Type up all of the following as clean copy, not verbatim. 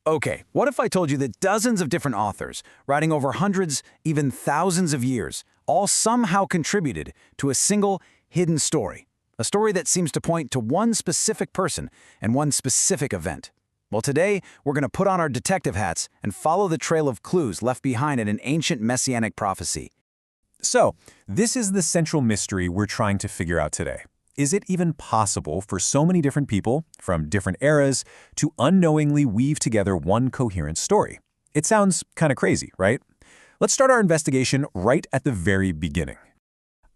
Okay, what if I told you that dozens of different authors, writing over hundreds, even thousands of years, all somehow contributed to a single hidden story? A story that seems to point to one specific person and one specific event. Well, today, we're going to put on our detective hats and follow the trail of clues left behind in an ancient messianic prophecy. So, this is the central mystery we're trying to figure out today. Is it even possible for so many different people, from different eras, to unknowingly weave together one coherent story? It sounds kind of crazy, right? Let's start our investigation right at the very beginning.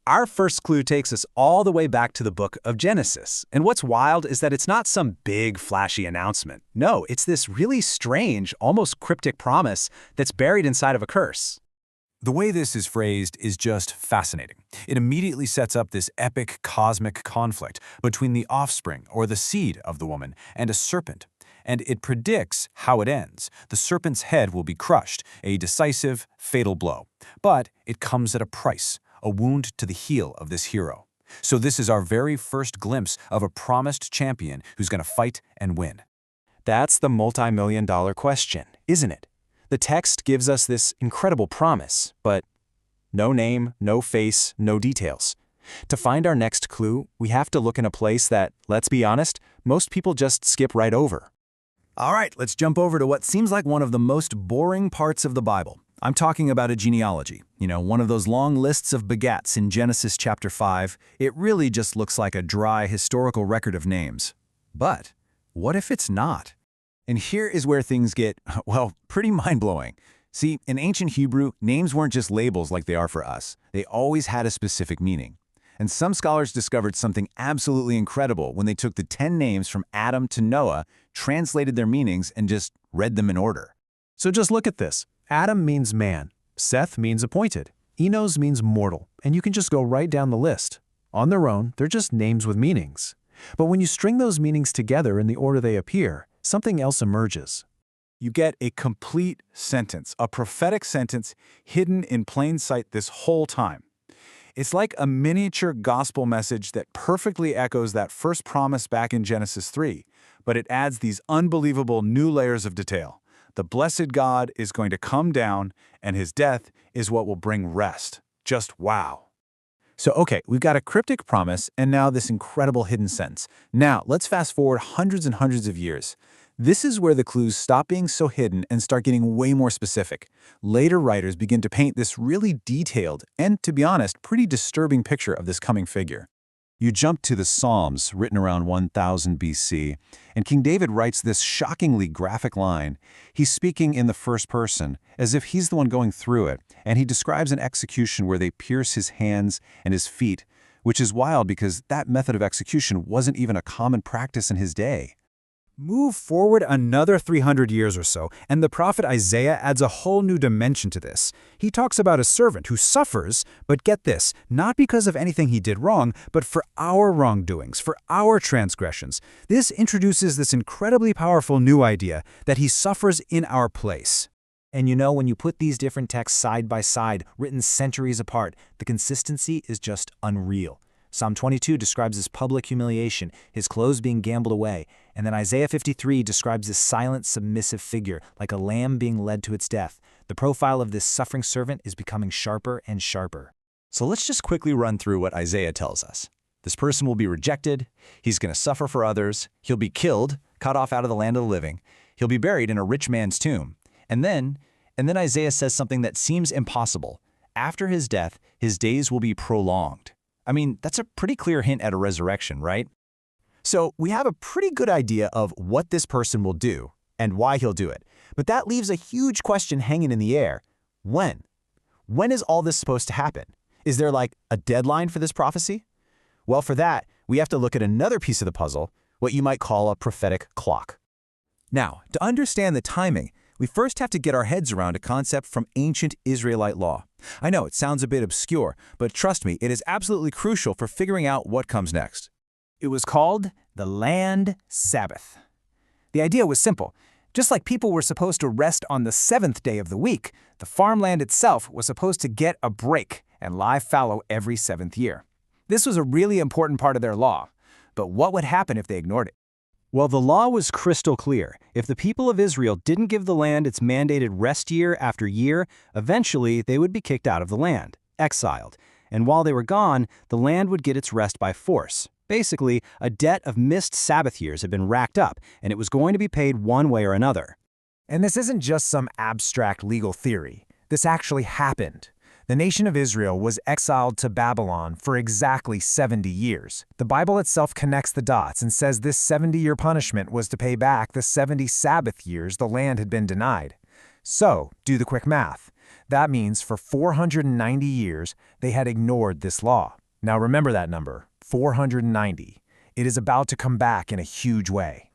Our first clue takes us all the way back to the book of Genesis. And what's wild is that it's not some big, flashy announcement. No, it's this really strange, almost cryptic promise that's buried inside of a curse. The way this is phrased is just fascinating. It immediately sets up this epic cosmic conflict between the offspring, or the seed of the woman, and a serpent. And it predicts how it ends. The serpent's head will be crushed, a decisive, fatal blow. But it comes at a price, a wound to the heel of this hero. So this is our very first glimpse of a promised champion who's going to fight and win. That's the multi-million-dollar question, isn't it? The text gives us this incredible promise, but no name, no face, no details. To find our next clue, we have to look in a place that, let's be honest, most people just skip right over. All right, let's jump over to what seems like one of the most boring parts of the Bible. I'm talking about a genealogy. You know, one of those long lists of begats in Genesis chapter 5. It really just looks like a dry historical record of names. But what if it's not? And here is where things get, well, pretty mind-blowing. See, in ancient Hebrew, names weren't just labels like they are for us. They always had a specific meaning. And some scholars discovered something absolutely incredible when they took the 10 names from Adam to Noah, translated their meanings, and just read them in order. So just look at this. Adam means man. Seth means appointed. Enos means mortal. And you can just go right down the list. On their own, they're just names with meanings. But when you string those meanings together in the order they appear, something else emerges. You get a complete sentence, a prophetic sentence hidden in plain sight this whole time. It's like a miniature gospel message that perfectly echoes that first promise back in Genesis 3, but it adds these unbelievable new layers of detail. The blessed God is going to come down, and his death is what will bring rest. Just wow. So, okay, we've got a cryptic promise and now this incredible hidden sentence. Now, let's fast forward hundreds and hundreds of years. This is where the clues stop being so hidden and start getting way more specific. Later writers begin to paint this really detailed and, to be honest, pretty disturbing picture of this coming figure. You jump to the Psalms, written around 1000 BC, and King David writes this shockingly graphic line. He's speaking in the first person, as if he's the one going through it, and he describes an execution where they pierce his hands and his feet, which is wild because that method of execution wasn't even a common practice in his day. Move forward another 300 years or so, and the prophet Isaiah adds a whole new dimension to this. He talks about a servant who suffers, but get this, not because of anything he did wrong, but for our wrongdoings, for our transgressions. This introduces this incredibly powerful new idea that he suffers in our place. And you know, when you put these different texts side by side, written centuries apart, the consistency is just unreal. Psalm 22 describes his public humiliation, his clothes being gambled away, and then Isaiah 53 describes this silent, submissive figure, like a lamb being led to its death. The profile of this suffering servant is becoming sharper and sharper. So let's just quickly run through what Isaiah tells us. This person will be rejected, he's going to suffer for others, he'll be killed, cut off out of the land of the living, he'll be buried in a rich man's tomb. And then Isaiah says something that seems impossible. After his death, his days will be prolonged. I mean, that's a pretty clear hint at a resurrection, right? So we have a pretty good idea of what this person will do and why he'll do it. But that leaves a huge question hanging in the air. When? When is all this supposed to happen? Is there like a deadline for this prophecy? Well, for that, we have to look at another piece of the puzzle, what you might call a prophetic clock. Now, to understand the timing, we first have to get our heads around a concept from ancient Israelite law. I know it sounds a bit obscure, but trust me, it is absolutely crucial for figuring out what comes next. It was called the Land Sabbath. The idea was simple. Just like people were supposed to rest on the seventh day of the week, the farmland itself was supposed to get a break and lie fallow every seventh year. This was a really important part of their law. But what would happen if they ignored it? Well, the law was crystal clear. If the people of Israel didn't give the land its mandated rest year after year, eventually they would be kicked out of the land, exiled. And while they were gone, the land would get its rest by force. Basically, a debt of missed Sabbath years had been racked up, and it was going to be paid one way or another. And this isn't just some abstract legal theory. This actually happened. The nation of Israel was exiled to Babylon for exactly 70 years. The Bible itself connects the dots and says this 70-year punishment was to pay back the 70 Sabbath years the land had been denied. So, do the quick math. That means for 490 years, they had ignored this law. Now remember that number, 490. It is about to come back in a huge way.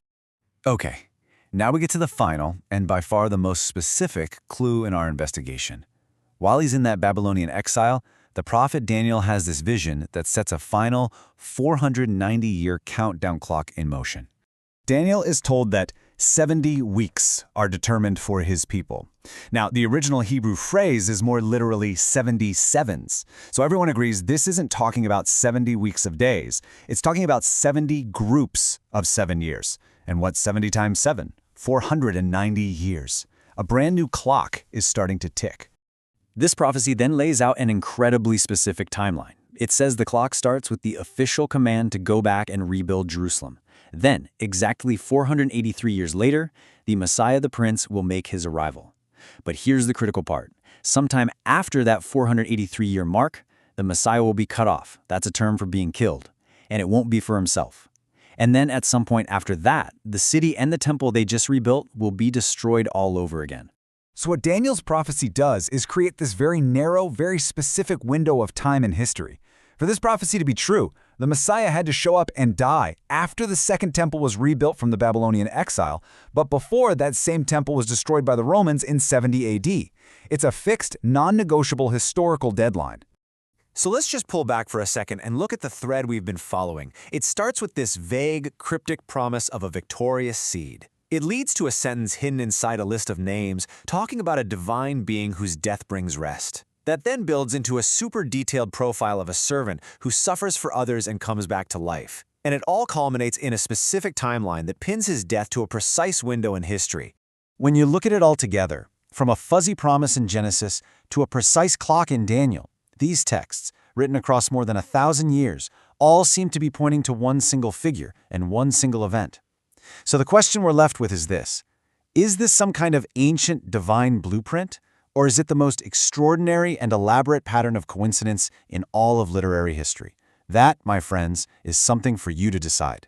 Okay, now we get to the final, and by far the most specific, clue in our investigation. While he's in that Babylonian exile, the prophet Daniel has this vision that sets a final 490-year countdown clock in motion. Daniel is told that 70 weeks are determined for his people. Now, the original Hebrew phrase is more literally 70 sevens. So everyone agrees this isn't talking about 70 weeks of days. It's talking about 70 groups of 7 years. And what's 70 times 7? 490 years. A brand new clock is starting to tick. This prophecy then lays out an incredibly specific timeline. It says the clock starts with the official command to go back and rebuild Jerusalem. Then, exactly 483 years later, the Messiah the Prince will make his arrival. But here's the critical part. Sometime after that 483-year mark, the Messiah will be cut off. That's a term for being killed. And it won't be for himself. And then at some point after that, the city and the temple they just rebuilt will be destroyed all over again. So what Daniel's prophecy does is create this very narrow, very specific window of time in history. For this prophecy to be true, the Messiah had to show up and die after the second temple was rebuilt from the Babylonian exile, but before that same temple was destroyed by the Romans in 70 AD. It's a fixed, non-negotiable historical deadline. So let's just pull back for a second and look at the thread we've been following. It starts with this vague, cryptic promise of a victorious seed. It leads to a sentence hidden inside a list of names talking about a divine being whose death brings rest. That then builds into a super detailed profile of a servant who suffers for others and comes back to life. And it all culminates in a specific timeline that pins his death to a precise window in history. When you look at it all together, from a fuzzy promise in Genesis to a precise clock in Daniel, these texts, written across more than 1,000 years, all seem to be pointing to one single figure and one single event. So the question we're left with is this. Is this some kind of ancient divine blueprint, or is it the most extraordinary and elaborate pattern of coincidence in all of literary history? That, my friends, is something for you to decide.